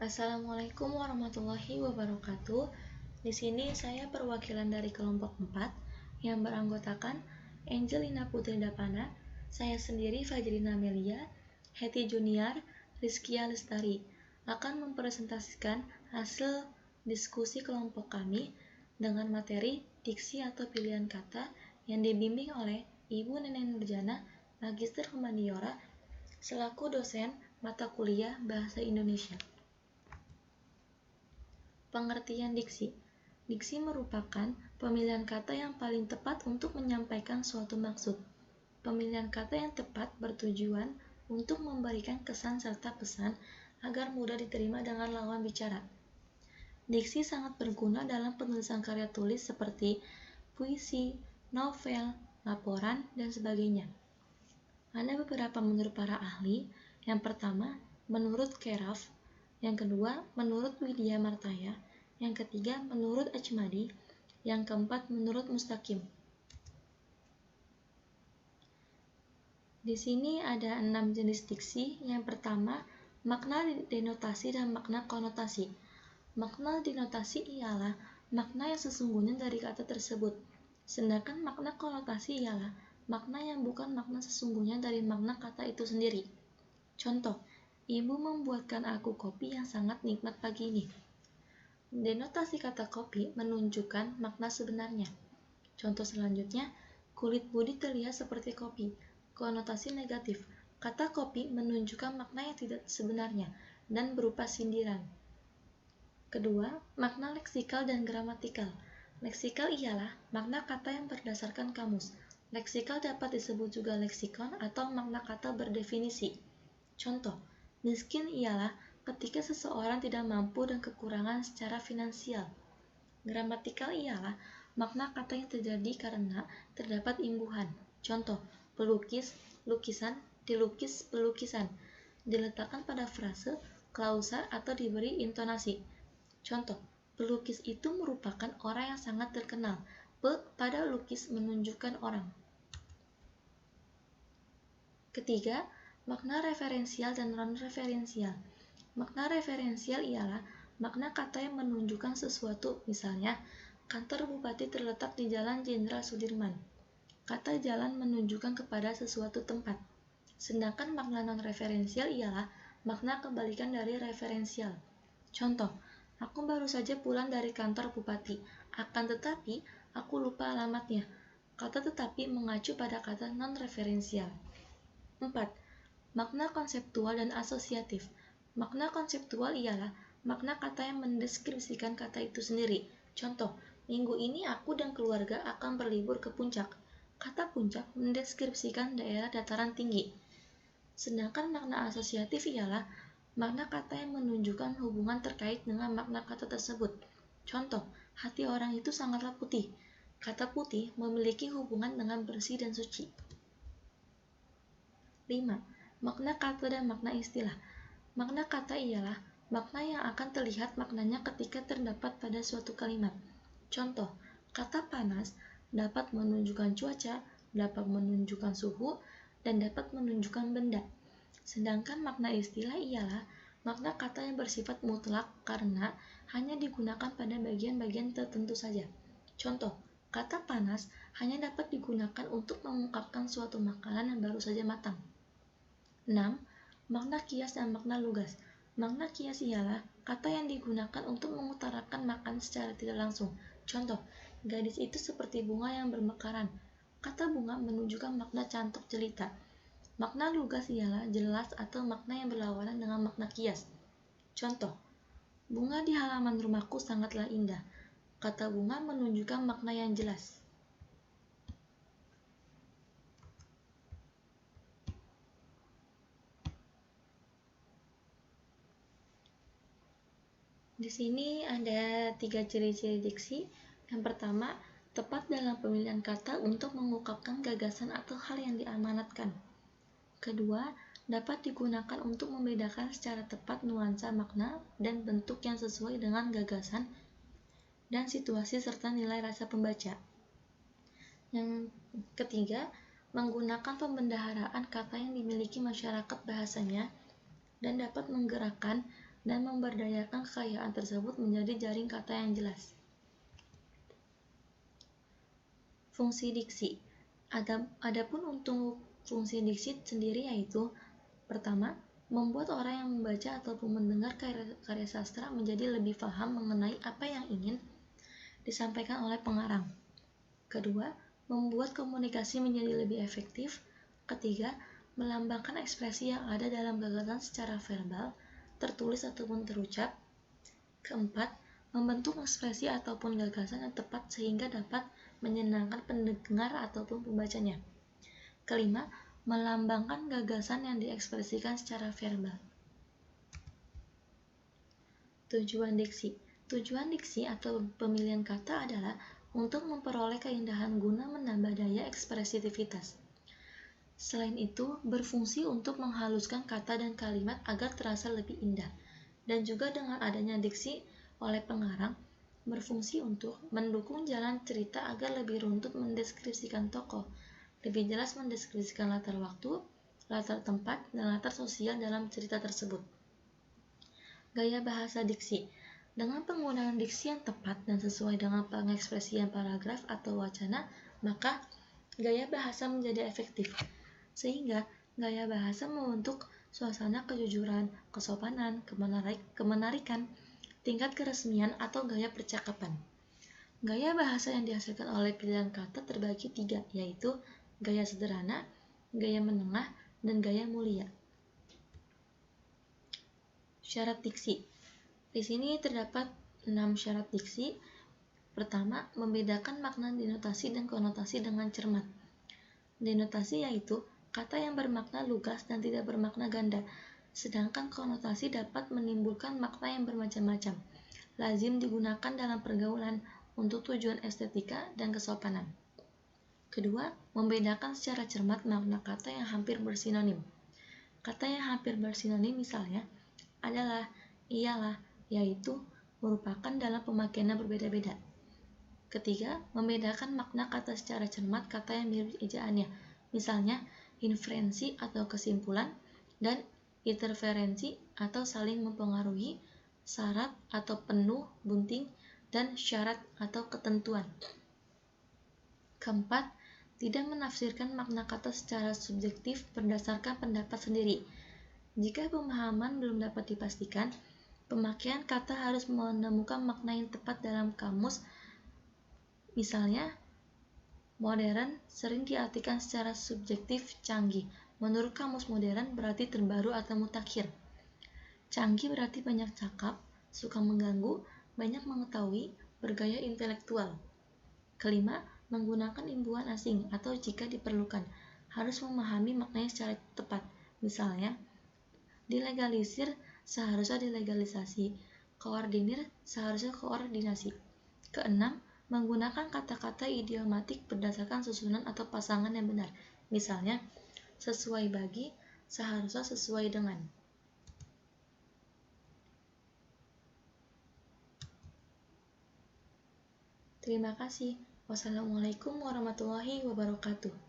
Assalamualaikum warahmatullahi wabarakatuh. Di sini saya perwakilan dari kelompok 4 yang beranggotakan Angelina Putri Dapana, saya sendiri Fajrina Melia, Heti Junior, Rizkia Lestari akan mempresentasikan hasil diskusi kelompok kami dengan materi diksi atau pilihan kata yang dibimbing oleh Ibu Neneng Nurjana, Magister Humaniora, selaku dosen mata kuliah Bahasa Indonesia. Pengertian diksi. Diksi merupakan pemilihan kata yang paling tepat untuk menyampaikan suatu maksud. Pemilihan kata yang tepat bertujuan untuk memberikan kesan serta pesan agar mudah diterima dengan lawan bicara. Diksi sangat berguna dalam penulisan karya tulis seperti puisi, novel, laporan, dan sebagainya. Ada beberapa menurut para ahli. Yang pertama, menurut Keraf. Yang kedua, menurut Widya Martaya. Yang ketiga, menurut Ajmadi. Yang keempat, menurut Mustaqim. Di sini ada 6 jenis diksi. Yang pertama, makna denotasi dan makna konotasi. Makna denotasi ialah makna yang sesungguhnya dari kata tersebut. Sedangkan makna konotasi ialah makna yang bukan makna sesungguhnya dari makna kata itu sendiri. Contoh, ibu membuatkan aku kopi yang sangat nikmat pagi ini. Denotasi kata kopi menunjukkan makna sebenarnya. Contoh selanjutnya, kulit Budi terlihat seperti kopi. Konotasi negatif. Kata kopi menunjukkan makna yang tidak sebenarnya dan berupa sindiran. Kedua, makna leksikal dan gramatikal. Leksikal ialah makna kata yang berdasarkan kamus. Leksikal dapat disebut juga leksikon atau makna kata berdefinisi. Contoh, miskin ialah ketika seseorang tidak mampu dan kekurangan secara finansial. Gramatikal ialah makna kata yang terjadi karena terdapat imbuhan. Contoh, pelukis, lukisan, dilukis, pelukisan. Diletakkan pada frase, klausa, atau diberi intonasi. Contoh, pelukis itu merupakan orang yang sangat terkenal. Pada lukis menunjukkan orang. Ketiga, makna referensial dan non-referensial. Makna referensial ialah makna kata yang menunjukkan sesuatu, misalnya, kantor bupati terletak di Jalan Jenderal Sudirman. Kata jalan menunjukkan kepada sesuatu tempat. Sedangkan makna non-referensial ialah makna kebalikan dari referensial. Contoh, aku baru saja pulang dari kantor bupati, akan tetapi aku lupa alamatnya. Kata tetapi mengacu pada kata non-referensial. 4. Makna konseptual dan asosiatif. Makna konseptual ialah makna kata yang mendeskripsikan kata itu sendiri. Contoh, minggu ini aku dan keluarga akan berlibur ke puncak. Kata puncak mendeskripsikan daerah dataran tinggi. Sedangkan makna asosiatif ialah makna kata yang menunjukkan hubungan terkait dengan makna kata tersebut. Contoh, hati orang itu sangatlah putih. Kata putih memiliki hubungan dengan bersih dan suci. 5. Makna kata dan makna istilah. Makna kata ialah makna yang akan terlihat maknanya ketika terdapat pada suatu kalimat. Contoh, kata panas dapat menunjukkan cuaca, dapat menunjukkan suhu, dan dapat menunjukkan benda. Sedangkan makna istilah ialah makna kata yang bersifat mutlak karena hanya digunakan pada bagian-bagian tertentu saja. Contoh, kata panas hanya dapat digunakan untuk mengungkapkan suatu makanan yang baru saja matang. 6. Makna kias dan makna lugas. Makna kias ialah kata yang digunakan untuk mengutarakan makan secara tidak langsung. Contoh, gadis itu seperti bunga yang bermekaran. Kata bunga menunjukkan makna cantik jelita. Makna lugas ialah jelas atau makna yang berlawanan dengan makna kias. Contoh, bunga di halaman rumahku sangatlah indah. Kata bunga menunjukkan makna yang jelas. Di sini ada 3 ciri-ciri diksi. Yang pertama, tepat dalam pemilihan kata untuk mengungkapkan gagasan atau hal yang diamanatkan. Kedua, dapat digunakan untuk membedakan secara tepat nuansa makna dan bentuk yang sesuai dengan gagasan dan situasi serta nilai rasa pembaca. Yang ketiga, menggunakan pembendaharaan kata yang dimiliki masyarakat bahasanya dan dapat menggerakkan dan memberdayakan kekayaan tersebut menjadi jaring kata yang jelas. Fungsi diksi. Adapun untuk fungsi diksi sendiri yaitu pertama, membuat orang yang membaca ataupun mendengar karya sastra menjadi lebih paham mengenai apa yang ingin disampaikan oleh pengarang. Kedua, membuat komunikasi menjadi lebih efektif. Ketiga, melambangkan ekspresi yang ada dalam gagasan secara verbal, tertulis ataupun terucap. Keempat, membentuk ekspresi ataupun gagasan yang tepat sehingga dapat menyenangkan pendengar ataupun pembacanya. Kelima, melambangkan gagasan yang diekspresikan secara verbal. Tujuan diksi. Tujuan diksi atau pemilihan kata adalah untuk memperoleh keindahan guna menambah daya ekspresivitas. Selain itu, berfungsi untuk menghaluskan kata dan kalimat agar terasa lebih indah. Dan juga dengan adanya diksi oleh pengarang, berfungsi untuk mendukung jalan cerita agar lebih runtut mendeskripsikan tokoh, lebih jelas mendeskripsikan latar waktu, latar tempat, dan latar sosial dalam cerita tersebut. Gaya bahasa diksi. Dengan penggunaan diksi yang tepat dan sesuai dengan pengekspresian paragraf atau wacana, maka gaya bahasa menjadi efektif. Sehingga gaya bahasa membentuk suasana kejujuran, kesopanan, kemenarikan, tingkat keresmian, atau gaya percakapan. Gaya bahasa yang dihasilkan oleh pilihan kata terbagi 3, yaitu gaya sederhana, gaya menengah, dan gaya mulia. Syarat diksi. Di sini terdapat 6 syarat diksi. Pertama, membedakan makna denotasi dan konotasi dengan cermat. Denotasi yaitu kata yang bermakna lugas dan tidak bermakna ganda, sedangkan konotasi dapat menimbulkan makna yang bermacam-macam. Lazim digunakan dalam pergaulan untuk tujuan estetika dan kesopanan. Kedua, membedakan secara cermat makna kata yang hampir bersinonim. Kata yang hampir bersinonim misalnya adalah, ialah, yaitu, merupakan dalam pemakaiannya berbeda-beda. Ketiga, membedakan makna kata secara cermat kata yang mirip ejaannya, misalnya inferensi atau kesimpulan, dan interferensi atau saling mempengaruhi, syarat atau penuh, bunting, dan syarat atau ketentuan. Keempat, tidak menafsirkan makna kata secara subjektif berdasarkan pendapat sendiri. Jika pemahaman belum dapat dipastikan, pemakaian kata harus menemukan makna yang tepat dalam kamus. Misalnya, modern sering diartikan secara subjektif canggih. Menurut kamus modern berarti terbaru atau mutakhir. Canggih berarti banyak cakap, suka mengganggu, banyak mengetahui, bergaya intelektual. Kelima, menggunakan imbuhan asing atau jika diperlukan, harus memahami maknanya secara tepat. Misalnya, dilegalisir seharusnya dilegalisasi, koordinir seharusnya koordinasi. Keenam, menggunakan kata-kata idiomatik berdasarkan susunan atau pasangan yang benar. Misalnya, sesuai bagi seharusnya sesuai dengan. Terima kasih. Wassalamualaikum warahmatullahi wabarakatuh.